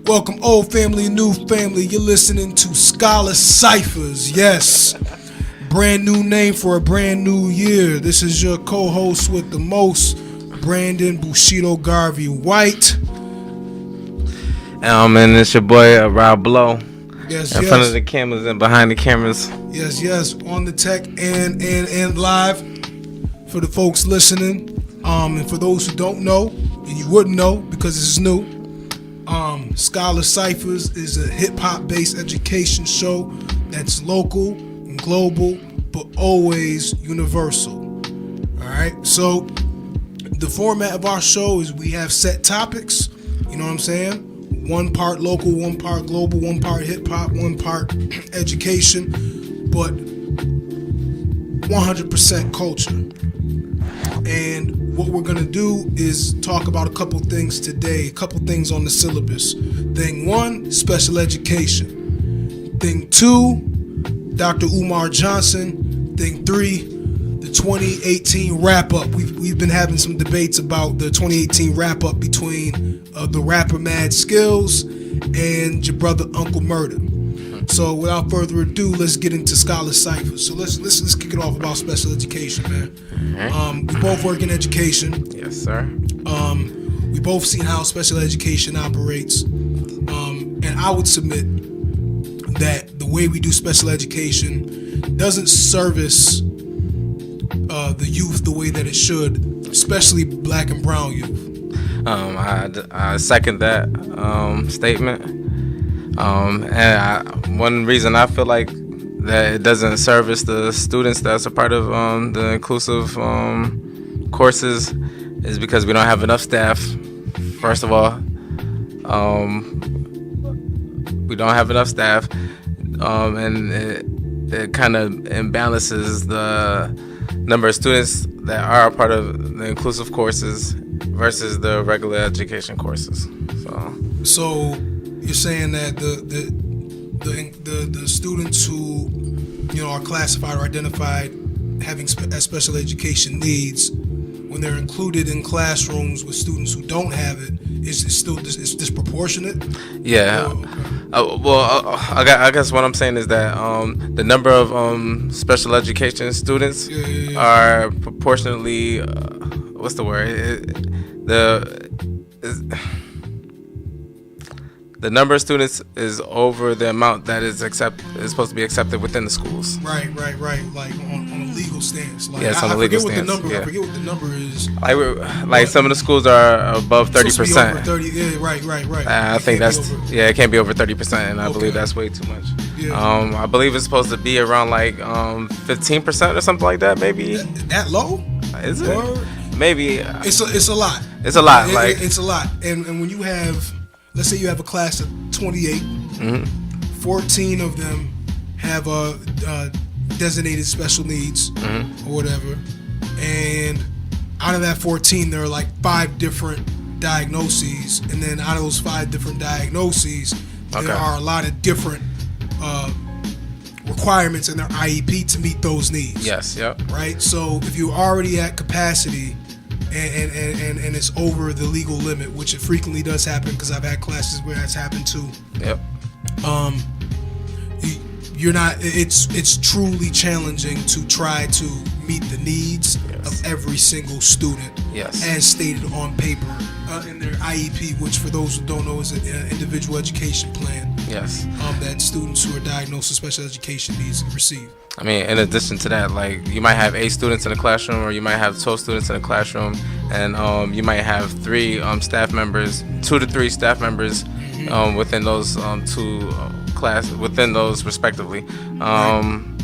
Welcome, old family, new family. You're listening to Scholar Ciphers. Yes, brand new name for a brand new year. This is your co-host with the most, Brandon Bushido Garvey White. And it's your boy Rob Blow. Yes, in front of the cameras and behind the cameras. Yes, on the tech and live for the folks listening. And for those who don't know, and you wouldn't know because this is new. Scholar Ciphers is a hip-hop based education show that's local and global, but always universal. Alright, so the format of our show is we have set topics, you know what I'm saying? One part local, one part global, one part hip-hop, one part education, but 100% culture. And what we're going to do is talk about a couple things today, a couple things on the syllabus. Thing one, special education. Thing two, Dr. Umar Johnson. Thing three, the 2018 wrap-up. We've been having some debates about the 2018 wrap-up between the rapper Mad Skillz and your brother Uncle Murda. So without further ado, let's get into Scholar Ciphers. So let's kick it off about special education, man. We both work in education. Yes, sir. We both seen how special education operates. And I would submit that the way we do special education doesn't service the youth the way that it should, especially black and brown youth. I second that statement. And one reason I feel like that it doesn't service the students that's a part of the inclusive courses is because we don't have enough staff. First of all, we don't have enough staff, and it kind of imbalances the number of students that are a part of the inclusive courses versus the regular education courses. So you're saying that the students who are classified or identified having as special education needs, when they're included in classrooms with students who don't have it, it's disproportionate? Yeah. I guess what I'm saying is that the number of special education students are proportionately what's the word? The number of students is over the amount that is supposed to be accepted within the schools. Right. Like on a legal stance. Like, yes, on a legal stance. I forget what the number is. Like some of the schools are above 30%. 30. Yeah, right. I think it can't be over 30%, and I believe that's way too much. Yeah. I believe it's supposed to be around like 15% or something like that, maybe. That low? Is it? Word? Maybe. It's a lot. It's a lot. It's a lot. And when you have, let's say you have a class of 28, 14 of them have designated special needs or whatever, and out of that 14 there are like 5 different diagnoses, and then out of those 5 different diagnoses there are a lot of different requirements in their IEP to meet those needs. Yes, yep. Right? So if you're already at capacity and it's over the legal limit, which it frequently does happen because I've had classes where that's happened too. Yep. You're not. It's truly challenging to try to meet the needs of every single student. Yes. As stated on paper in their IEP, which for those who don't know is an individual education plan. Yes. That students who are diagnosed with special education needs receive. I mean, in addition to that, like you might have 8 students in a classroom, or you might have 12 students in a classroom, and you might have 3 staff members, 2 to 3 staff members within those 2 within those respectively, and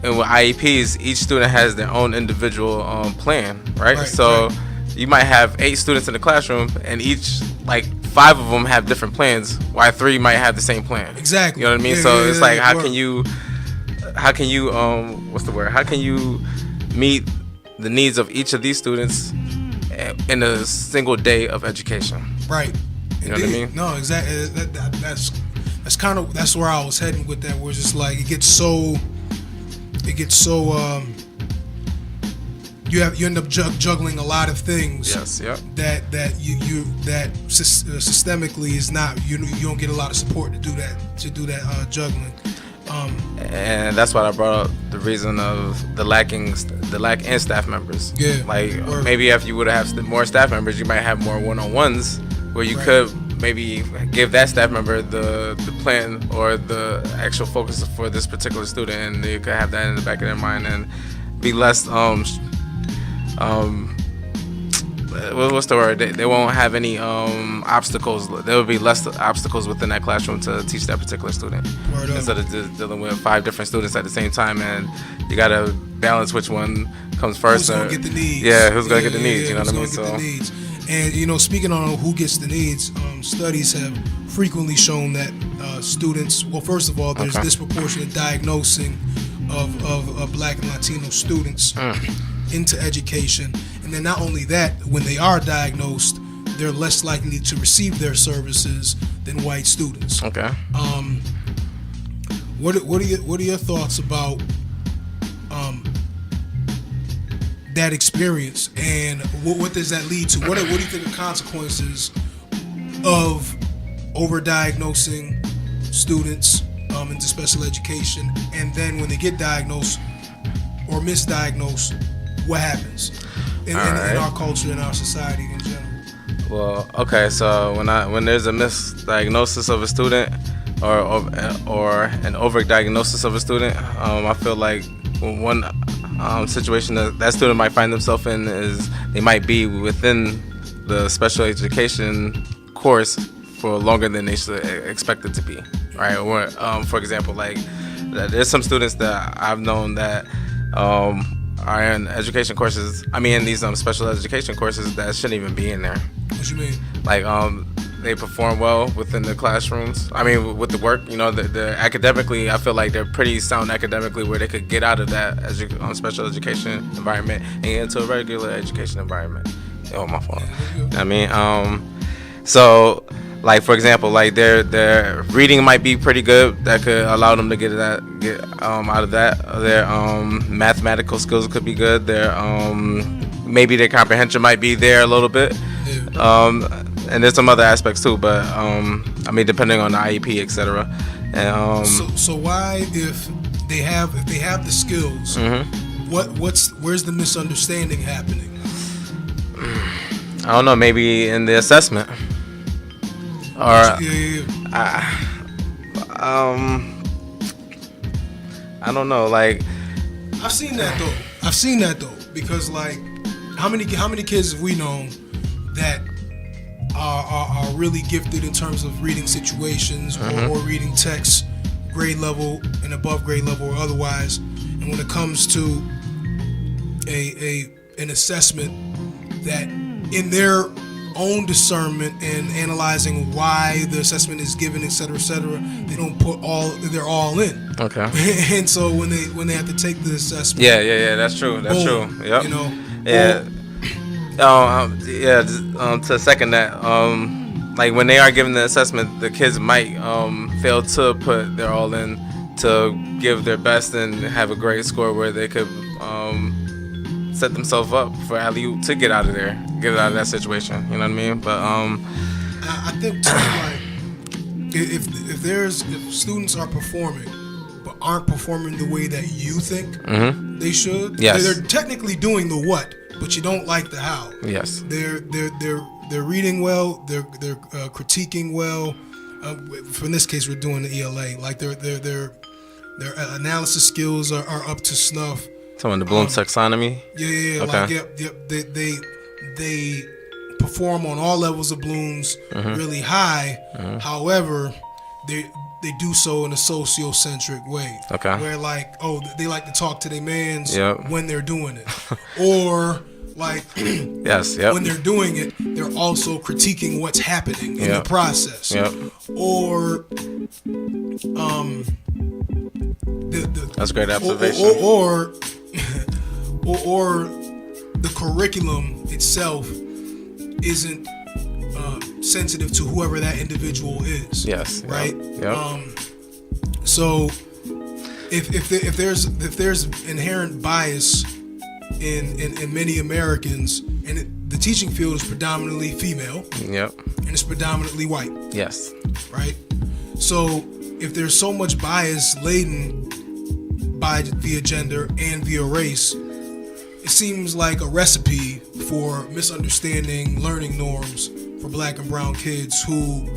with IEPs, each student has their own individual plan, right? So you might have 8 students in the classroom, and each 5 of them have different plans, while 3 might have the same plan. Exactly. You know what I mean? It's like, how can you what's the word? How can you meet the needs of each of these students in a single day of education? Right. You know what I mean? No, exactly. That's where I was heading with that. Where it's just like it gets so you end up juggling a lot of things. Yes. Yep. That systemically is not, you don't get a lot of support to do that juggling. And that's why I brought up the reason of the lack in staff members. Yeah. Like maybe if you would have more staff members, you might have more one-on-ones where you could maybe give that staff member the plan or the actual focus for this particular student, and they could have that in the back of their mind and be less what's the word? They won't have any obstacles. There will be less obstacles within that classroom to teach that particular student. Instead of just dealing with 5 different students at the same time, and you gotta balance which one comes first. Who's gonna get the needs? Yeah, who's gonna get the needs? You know what I mean? The needs. And speaking on who gets the needs, studies have frequently shown that students. Well, first of all, there's disproportionate diagnosing of Black and Latino students into education. And then not only that, when they are diagnosed, they're less likely to receive their services than white students. Okay. What are your thoughts about that experience, and what does that lead to? What do you think are consequences of overdiagnosing students into special education, and then when they get diagnosed or misdiagnosed, what happens in our culture, in our society in general? Well, okay, so when there's a misdiagnosis of a student or an overdiagnosis of a student, I feel like one situation that student might find themselves in is they might be within the special education course for longer than they should expect it to be, right? Or for example, like there's some students that I've known that are in education courses. I mean, in these special education courses that shouldn't even be in there. What you mean? Like they perform well within the classrooms. I mean, with the work, the academically, I feel like they're pretty sound academically, where they could get out of that special education environment and get into a regular education environment. Oh, my fault. I mean, so like for example, like their reading might be pretty good. That could allow them to get out of that. Their mathematical skills could be good. Their maybe their comprehension might be there a little bit. And there's some other aspects too, but I mean, depending on the IEP, etc. And so why, if they have the skills, where's the misunderstanding happening? I don't know, maybe in the assessment, or I don't know. Like I've seen that though, because like how many kids have we known that are really gifted in terms of reading situations or reading text, grade level and above grade level or otherwise, and when it comes to an assessment, that in their own discernment and analyzing why the assessment is given, et cetera, they don't put they're all in. Okay. And so when they have to take the assessment, that's true. Yep. Yeah. To second that, like when they are given the assessment, the kids might fail to put their all in to give their best and have a great score where they could set themselves up for alley-oop to get out of that situation. You know what I mean? But I think too, like if students are performing but aren't performing the way that you think they should, they're technically doing the what, but you don't like the how. Yes. They're reading well. They're critiquing well. In this case, we're doing the ELA. Like their analysis skills are up to snuff. Some of the Bloom taxonomy. Yeah. Okay. Like they perform on all levels of Bloom's really high. However, they do so in a sociocentric way. Okay. Where like, they like to talk to their mans when they're doing it, or like when they're doing it, they're also critiquing what's happening in the process. Or that's a great observation. Or the curriculum itself isn't sensitive to whoever that individual is. Yes. Right. So if there's inherent bias in many Americans, and the teaching field is predominantly female. Yep. And it's predominantly white. Yes. Right? So if there's so much bias laden via gender and via race, it seems like a recipe for misunderstanding learning norms for black and brown kids who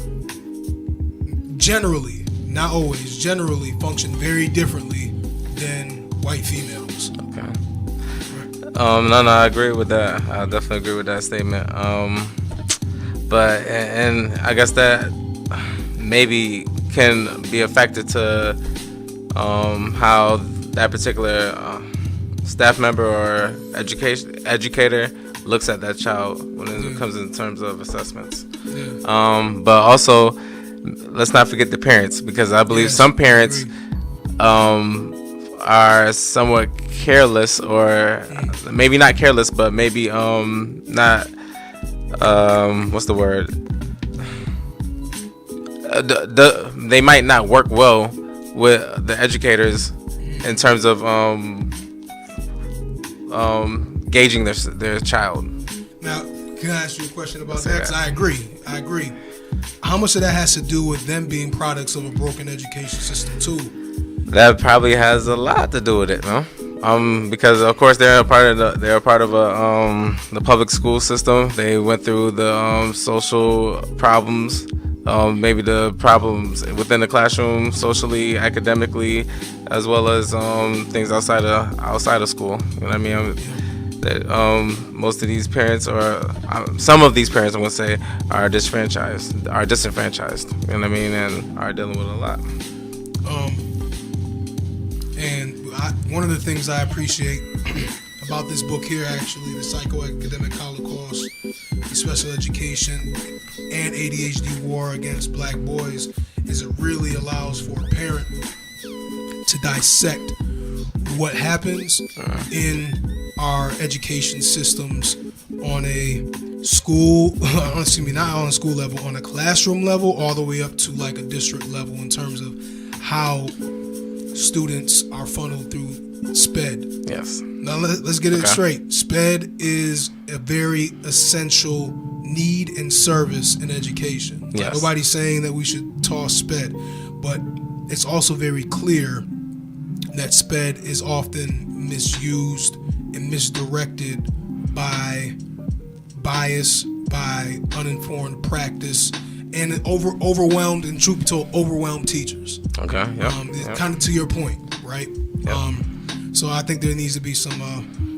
generally, not always, generally function very differently than white females. Okay. No, I agree with that. I definitely agree with that statement. But I guess that maybe can be a factor to how that particular staff member or educator looks at that child when it comes in terms of assessments. Yeah. But also, let's not forget the parents, because I believe some parents are somewhat careless, or maybe not careless, but maybe not what's the word? They might not work well with the educators in terms of gauging their child. Now, can I ask you a question about that? 'Cause I agree. How much of that has to do with them being products of a broken education system too? That probably has a lot to do with it, no? Because of course they're a part of the public school system. They went through the social problems, maybe the problems within the classroom, socially, academically, as well as things outside of school. You know what I mean? That most of these parents, or some of these parents, I would say, are disenfranchised. You know what I mean? And are dealing with a lot. And one of the things I appreciate about this book here, actually, the Psychoacademic Holocaust, the Special Education, and ADHD War Against Black Boys, is it really allows for a parent to dissect what happens in our education systems on a school, not on a school level, on a classroom level, all the way up to like a district level in terms of how students are funneled through SPED. Yes. Now let's get it straight. SPED is a very essential need and service in education. Yes. Nobody's saying that we should toss SPED, but it's also very clear that SPED is often misused and misdirected by bias, by uninformed practice, and overwhelmed, and truth be told, overwhelmed teachers. Okay. Yeah. Kind of to your point, right? Yep. So I think there needs to be some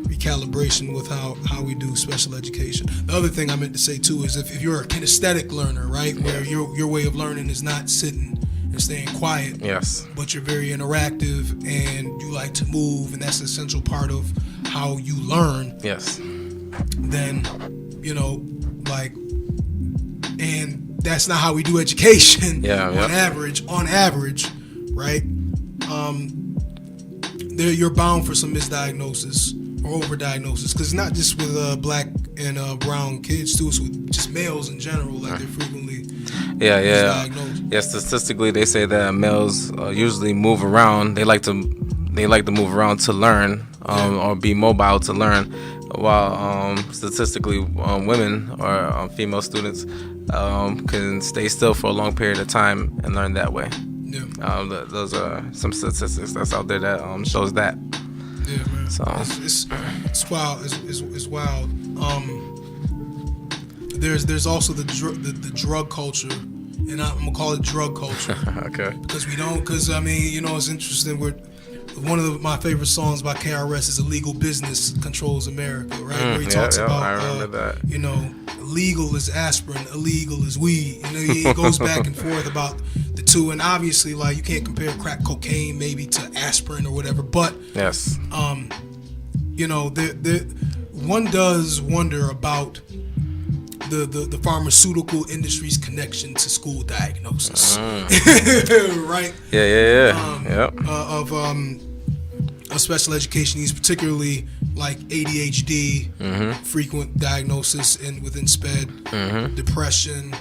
recalibration with how we do special education. The other thing I meant to say too is if you're a kinesthetic learner, right, where your way of learning is not sitting and staying quiet, yes, but you're very interactive and you like to move, and that's an essential part of how you learn. Yes. Then, and that's not how we do education. Yeah. On average, right? You're bound for some misdiagnosis or overdiagnosis, because it's not just with black and brown kids too. It's with just males in general. Like they're frequently misdiagnosed. Yeah. Statistically, they say that males usually move around. They like to move around to learn, or be mobile to learn, while statistically women or female students can stay still for a long period of time and learn that way. Yeah. Those are some statistics that's out there that shows that. Yeah, man. So it's wild. It's wild. There's also the drug culture, and I'm gonna call it drug culture. Okay. Because it's interesting. One of my favorite songs by KRS is "Illegal Business Controls America," right? Where he talks about, I remember that. Legal is aspirin, illegal is weed. He goes back and forth about the two, and obviously, like, you can't compare crack cocaine maybe to aspirin or whatever. But yes, one does wonder about the pharmaceutical industry's connection to school diagnosis, right? Yeah. Of special education needs, particularly like ADHD, frequent diagnosis within SPED, depression,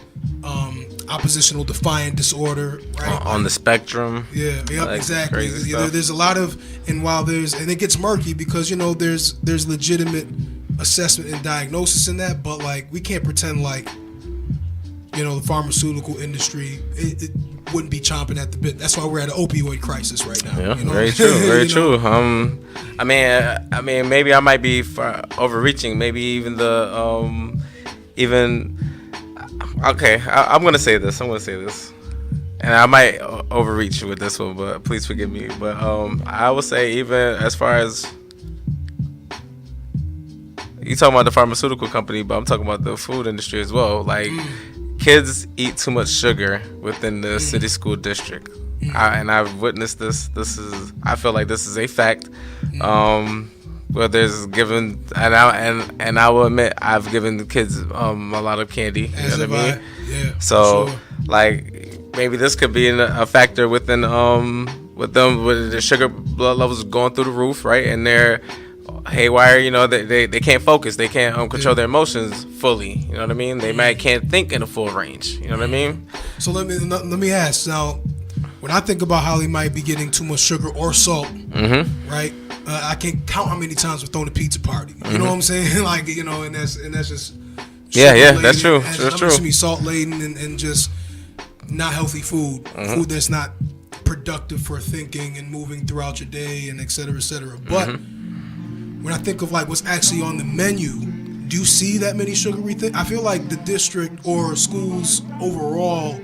oppositional defiant disorder, right? On the spectrum. Yeah, yep, like exactly. crazy stuff. There's a lot of, and it gets murky because there's legitimate assessment and diagnosis in that, but like we can't pretend like the pharmaceutical industry it wouldn't be chomping at the bit. That's why we're at an opioid crisis right now. Yeah, very true, very true. I mean, maybe I might be overreaching. Maybe even okay. I'm gonna say this. And I might overreach with this one, but please forgive me. But I would say even as far as you talking about the pharmaceutical company, but I'm talking about the food industry as well. Like kids eat too much sugar within the city school district, and I've witnessed this. I feel like this is a fact. Where there's given, and I will admit I've given the kids a lot of candy. You know what I mean? Yeah. So sure. like maybe this could be a factor within with them with the sugar blood levels going through the roof, right? And they're haywire. They can't focus. They can't control their emotions fully. You know what I mean? They can't think in a full range. You know what I mean? So let me ask now. When I think about how they might be getting too much sugar or salt, right? I can't count how many times we've thrown a pizza party. You know what I'm saying? Like and that's just that's true. That's true. To me, salt laden and just not healthy food, food that's not productive for thinking and moving throughout your day, and et cetera, et cetera. But when I think of like what's actually on the menu, do you see that many sugary things? I feel like the district or schools overall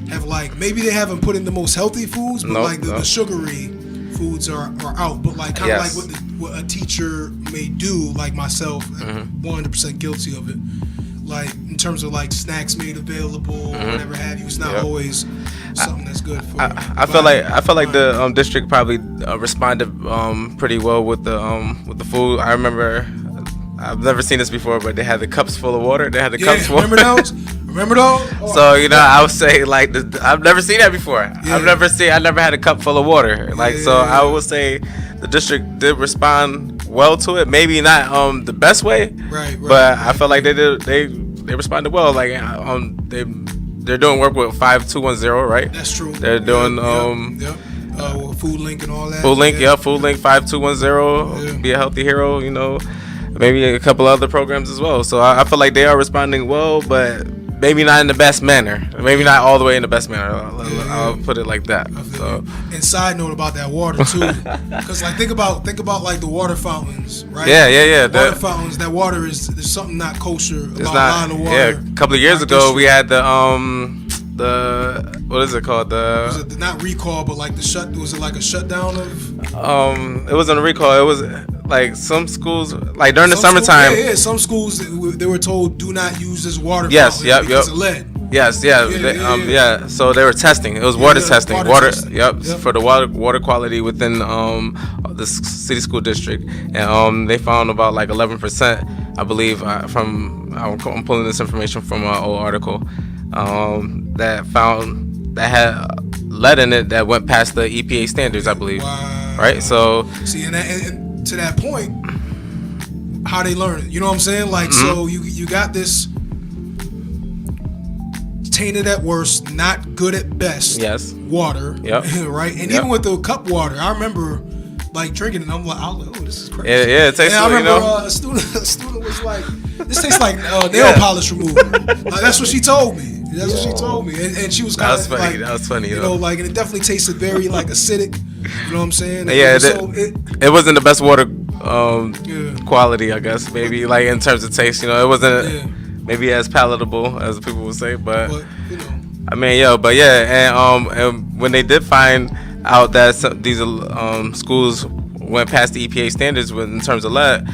have like, maybe they haven't put in the most healthy foods, but the sugary foods are out. But like kind of like what a teacher may do, like myself, 100% guilty of it. Like in terms of like snacks made available or whatever have you, it's not always something that's good for. I feel like the district probably responded pretty well with the food. I remember, I've never seen this before, but they had the cups full of water. Remember those? Oh. So I would say like I've never seen that before. I never had a cup full of water. I would say the district did respond well to it. Maybe not the best way, right. But I felt like they did. They responded well. Like they're doing work with 5210, right? That's true. They're doing Food Link and all that. Food Link 5210. Be a healthy hero. Maybe a couple other programs as well. So I feel like they are responding well, but maybe not in the best manner. Maybe not all the way in the best manner. I'll put it like that. So. And side note about that water too, because like think about like the water fountains, right? Yeah. Water fountains. That water there's something not kosher about not, the water. Yeah, a couple of years ago we had the what is it called? Was it not recall, but like was it like a shutdown of? It wasn't a recall. It was like some schools, like during the summertime. Some schools they were told do not use this water. Yes, fountain because of lead. Yes, yeah. So they were testing. It was water testing. Testing. For the water quality within the city school district, and they found about like 11%, I believe. I'm pulling this information from an old article that had lead in it that went past the EPA standards, I believe. Wow. Right. So see, and to that point, how they learn it? You know what I'm saying? Like, so you got this. Tainted at worst, not good at best. Yes. Water. Yep. Right. And even with the cup water, I remember like drinking it. And I'm like, oh, this is crazy. Yeah. It tastes. And I remember a student was like, "This tastes like nail polish remover." Like, that's what she told me. That's what she told me. And she was kind of like, that was funny. Like, and it definitely tasted very like acidic. You know what I'm saying? It wasn't the best water quality, I guess. Maybe like in terms of taste, it wasn't. Yeah. Maybe as palatable as people would say, but I mean, and when they did find out that these schools went past the EPA standards in terms of lead,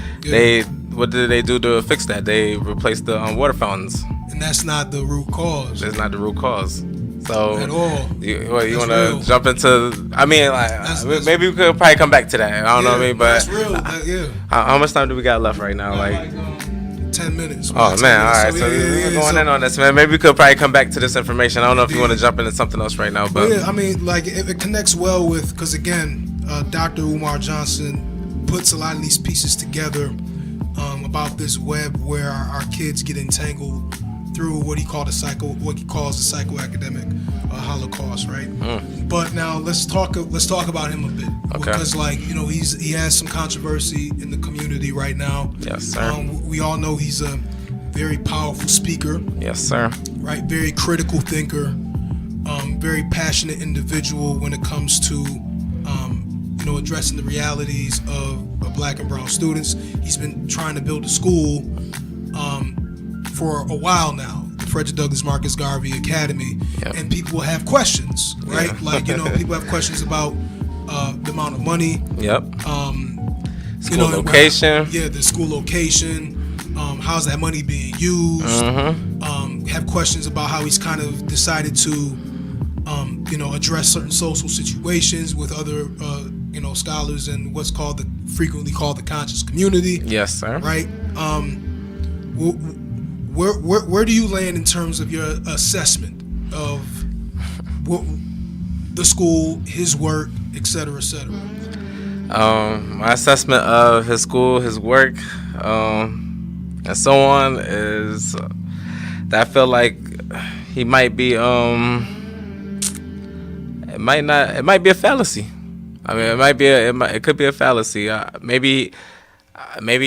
what did they do to fix that? They replaced the water fountains. And that's not the root cause. That's not the root cause. So at all. You want to jump into? I mean, like maybe we could probably come back to that. I don't know what I mean, but that's real. How much time do we got left right now? Like 10 minutes. Oh man, all right. So we're going in on this, man. Maybe we could probably come back to this information. I don't know if you want to jump into something else right now, but I mean, like it connects well with, because again, Dr. Umar Johnson puts a lot of these pieces together about this web where our kids get entangled through what he calls the psychoacademic Holocaust, right? But now let's talk about him a bit, because he has some controversy in the community right now. Yes, sir. We all know he's a very powerful speaker. Yes, sir. Right, very critical thinker, very passionate individual when it comes to addressing the realities of Black and brown students. He's been trying to build a school for a while now, the Frederick Douglass Marcus Garvey Academy, and people have questions, right? People have questions about the amount of money. Yep. School location. The school location. How's that money being used? Have questions about how he's kind of decided to, address certain social situations with other, scholars in what's frequently called the conscious community. Yes, sir. Right. Where do you land in terms of your assessment of the school, his work, et cetera, et cetera? My assessment of his school, his work, and so on is that I feel like he might be it might be a fallacy. I mean, it could be a fallacy. Maybe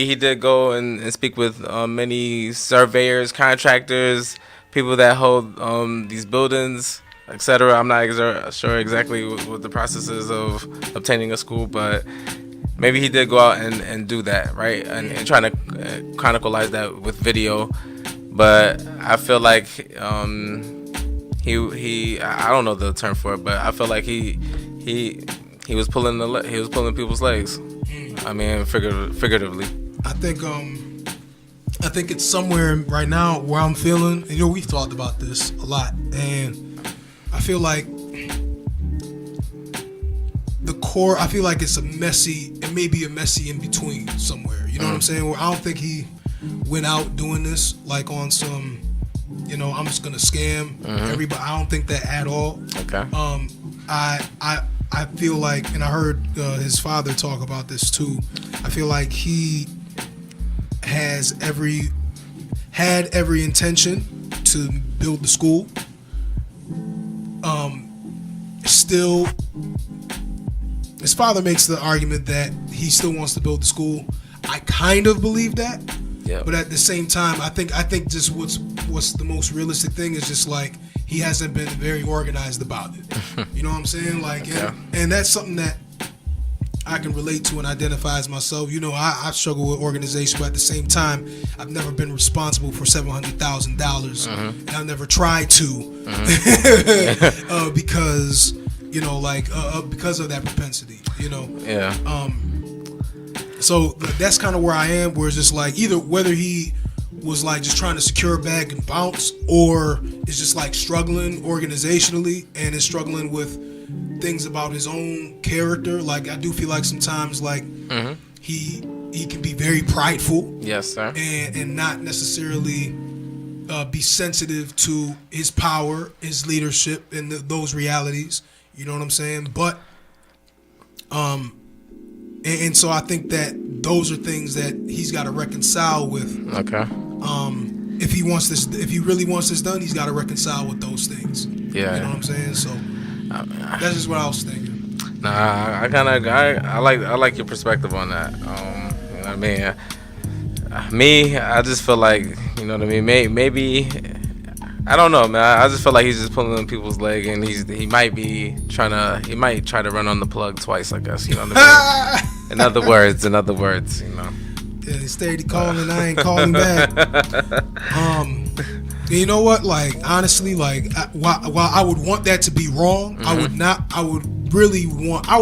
he did go and speak with many surveyors, contractors, people that hold these buildings, etc. I'm not sure exactly what the process is of obtaining a school, but maybe he did go out and do that, right? And trying to chronicleize that with video. But I feel like he I don't know the term for it, but I feel like he was pulling people's legs. I mean, figuratively. I think it's somewhere right now where I'm feeling, and we've talked about this a lot, and I feel like the core, I feel like it may be a messy in between somewhere. You know what I'm saying? Where I don't think he went out doing this like on some, I'm just gonna scam everybody. I don't think that at all. Okay. I feel like, and I heard his father talk about this too, I feel like he had every intention to build the school. Still, his father makes the argument that he still wants to build the school. I kind of believe that. Yeah. But at the same time, I think just what's the most realistic thing is just like he hasn't been very organized about it. You know what I'm saying? Like, and that's something that I can relate to and identify as myself. I struggle with organization, but at the same time, I've never been responsible for $700,000, and I've never tried to, because because of that propensity. Yeah. So that's kind of where I am, where it's just like either whether he was like just trying to secure a bag and bounce, or is just like struggling organizationally and is struggling with things about his own character. Like I do feel like sometimes like he can be very prideful. Yes, sir. And not necessarily be sensitive to his power, his leadership, and those realities. You know what I'm saying? But and so I think that those are things that he's got to reconcile with. Okay. If he really wants this done, he's got to reconcile with those things. Yeah. You know what I'm saying? So that's just what I was thinking. Nah, I like your perspective on that. You know what I mean? Me, I just feel like, you know what I mean? Maybe I don't know, man. I just feel like he's just pulling on people's leg, and he might try to run on the plug twice, I guess. You know what I mean? In other words, Yeah, he stayed calling and I ain't calling back. You know what? Like honestly, like while I would want that to be wrong, I would not. I would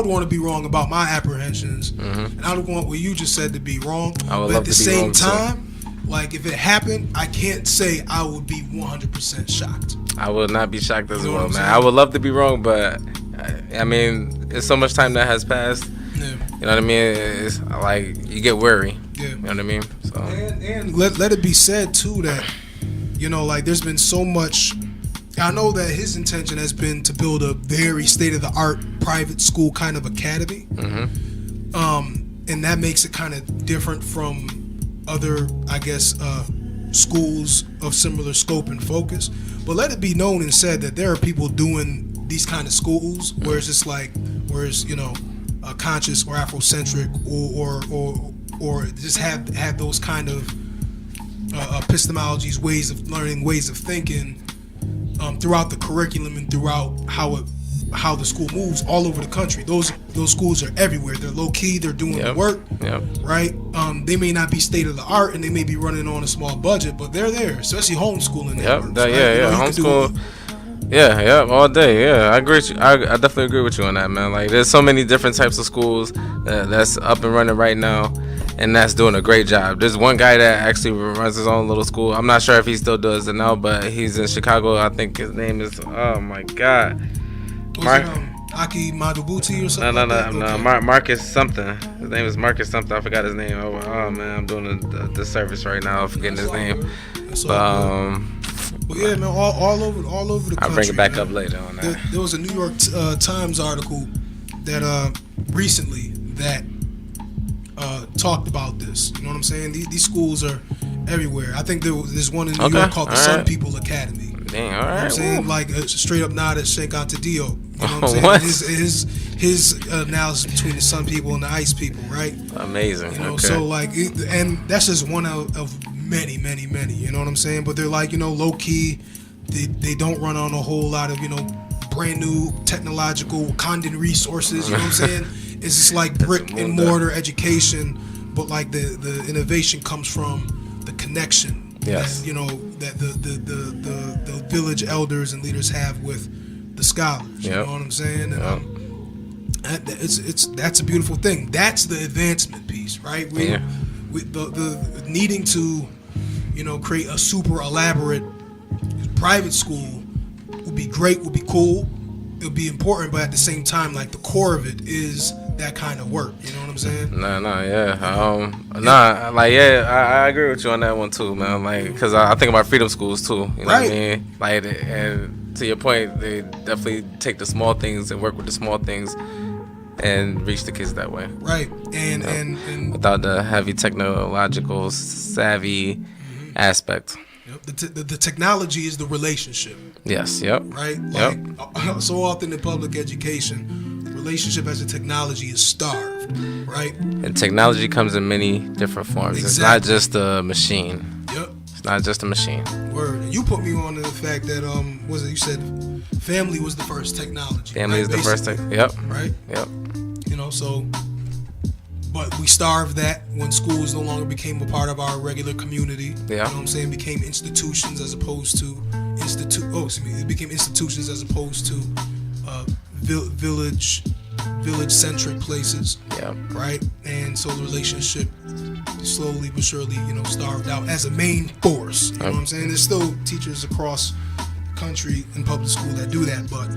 want to be wrong about my apprehensions, and I would want what you just said to be wrong. But at the same time, like if it happened, I can't say I would be 100% shocked. I would not be shocked as well, man. I would love to be wrong, but I mean, it's so much time that has passed. Yeah. You know what I mean? It's like you get worried. Yeah. You know what I mean? So and let it be said too that like there's been so much. I know that his intention has been to build a very state-of-the-art private school kind of academy, and that makes it kind of different from other, I guess, schools of similar scope and focus. But let it be known and said that there are people doing these kind of schools where it's just like, conscious or Afrocentric or just have those kind of epistemologies, ways of learning, ways of thinking throughout the curriculum and throughout how the school moves all over the country. Those schools are everywhere. They're low key. They're doing the work, right? They may not be state of the art and they may be running on a small budget, but they're there. Especially homeschooling networks. Homeschool. Yeah, all day. Yeah, I agree with you. I definitely agree with you on that, man. Like, there's so many different types of schools that's up and running right now, and that's doing a great job. There's one guy that actually runs his own little school. I'm not sure if he still does it now, but he's in Chicago. I think his name is, oh my God. Aki Madubuti or something? No. Okay. Marcus something. His name is Marcus something. I forgot his name. Oh man, I'm doing the service right now. I'm forgetting his name. But yeah, man, all over the country. I'll bring it back man. up later on that. There was a New York Times article that recently that talked about this. You know what I'm saying? These schools are everywhere. I think there's one in New York called the Sun People Academy. Dang, all right. You know what I'm saying? Like a straight up nod at Sheikh Anta Diop. You know what I'm saying? What? His analysis between the Sun People and the Ice People, right? Amazing. You know, okay. so like, and that's just one of many. You know what I'm saying? But they're like, low key. They don't run on a whole lot of brand new technological Wakandan resources. You know what I'm saying? It's just like brick and mortar education, but like the innovation comes from the connection. Yes. That the village elders and leaders have with the scholars. You know what I'm saying? And that's a beautiful thing. That's the advancement piece, right? With the needing to create a super elaborate private school would be great, would be cool, it would be important, but at the same time, like the core of it is that kind of work. You know what I'm saying? I agree with you on that one too, man. Like, cause I think about freedom schools too. You know what I mean? Like, and to your point, they definitely take the small things and work with the small things and reach the kids that way. Right. And without the heavy technological savvy aspect. The technology is the relationship. Yes. Yep. Right. Like so often in public education, relationship as a technology is starved. Right. And technology comes in many different forms. Exactly. It's not just a machine. Yep. It's not just a machine. Word. And you put me on to the fact that you said family was the first technology. Family is the first thing. Yep. Right. Yep. So. But we starved that when schools no longer became a part of our regular community. Yeah. You know what I'm saying? Became institutions as opposed to it became institutions as opposed to village-centric places. Yeah. Right? And so the relationship slowly but surely, starved out as a main force. You know what I'm saying? There's still teachers across the country in public school that do that, but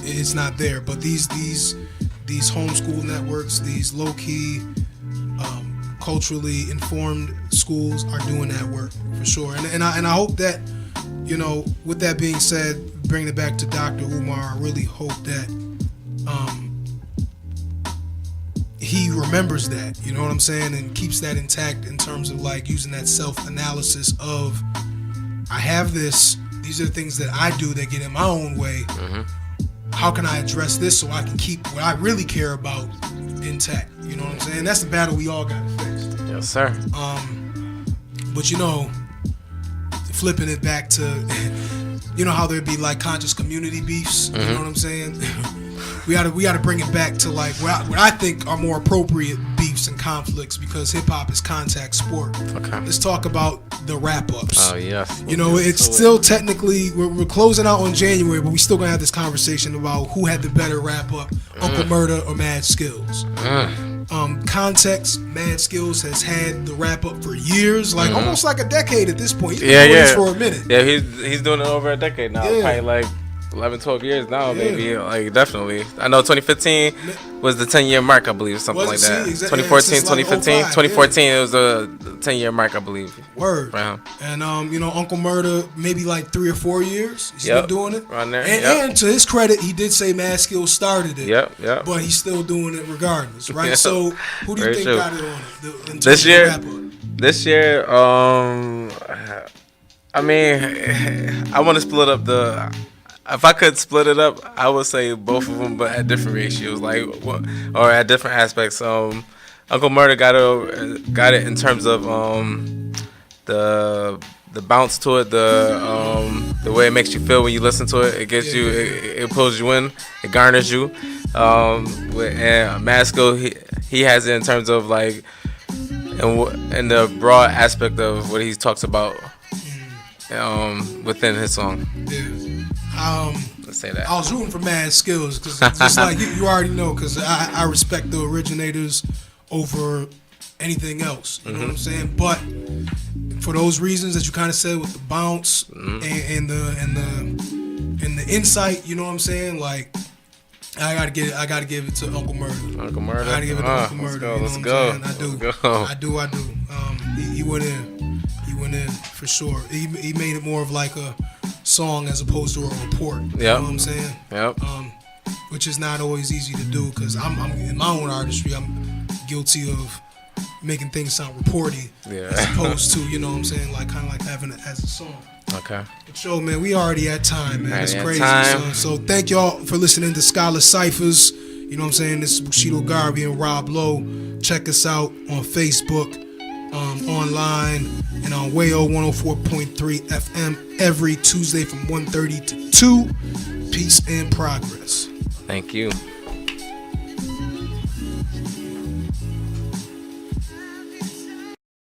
it's not there. But these homeschool networks, these low-key, culturally informed schools are doing that work for sure. And I hope that, with that being said, bringing it back to Dr. Umar, I really hope that he remembers that, you know what I'm saying, and keeps that intact in terms of like using that self-analysis of, I have this, these are the things that I do that get in my own way. Mm-hmm. How can I address this so I can keep what I really care about intact? You know what I'm saying? That's the battle we all got to face. Yes, sir. But flipping it back to, how there'd be like conscious community beefs. Mm-hmm. You know what I'm saying? we gotta bring it back to like what I think are more appropriate beefs and conflicts, because hip hop is contact sport. Okay. Let's talk about the wrap ups. Oh yes. It's still technically we're closing out on January, but we still gonna have this conversation about who had the better wrap up, Uncle Murda or Mad Skillz. Context, Mad Skillz has had the wrap up for years, like almost like a decade at this point. He's been doing this for a minute. Yeah, he's doing it over a decade now. Yeah. Probably like 11, 12 years now, maybe. Like, definitely. I know 2015 was the 10-year mark, I believe, something like that. 2014, 2015. 2014, it was the 10-year mark, I believe. Word. Right. And, Uncle Murda, maybe like 3 or 4 years. He's been doing it. Right there. And to his credit, he did say Mad Skillz started it. Yep. But he's still doing it regardless, right? So, who do you think got it on it? This year? This year, I mean, I want to split up the. If I could split it up, I would say both of them, but at different ratios, like or at different aspects. Uncle Murda got it in terms of the bounce to it, the way it makes you feel when you listen to it. It gets you, it pulls you in, it garners you. And Masco, he has it in terms of like, in the broad aspect of what he talks about within his song. Yeah. Let's say that. I was rooting for Mad Skillz because just like you already know, because I respect the originators over anything else. You know what I'm saying? But for those reasons that you kind of said with the bounce and the insight, you know what I'm saying? Like I gotta give it to Uncle Murda. Uncle Murda. I gotta give it to Uncle Murda. Let's go. I do. He went in. He went in for sure. He made it more of like a song as opposed to a report. You know what I'm saying? Yep. Which is not always easy to do because I'm in my own artistry. I'm guilty of making things sound reporty as opposed to, you know what I'm saying, like kind of like having it as a song. Okay. But yo, man, we already at time, man. It's crazy. Time. So thank y'all for listening to Scholar Ciphers. You know what I'm saying? This is Bushido Garvey and Rob Lowe. Check us out on Facebook, online, and on Wayo 104.3 FM every Tuesday from 1:30 to 2. Peace and progress. Thank you.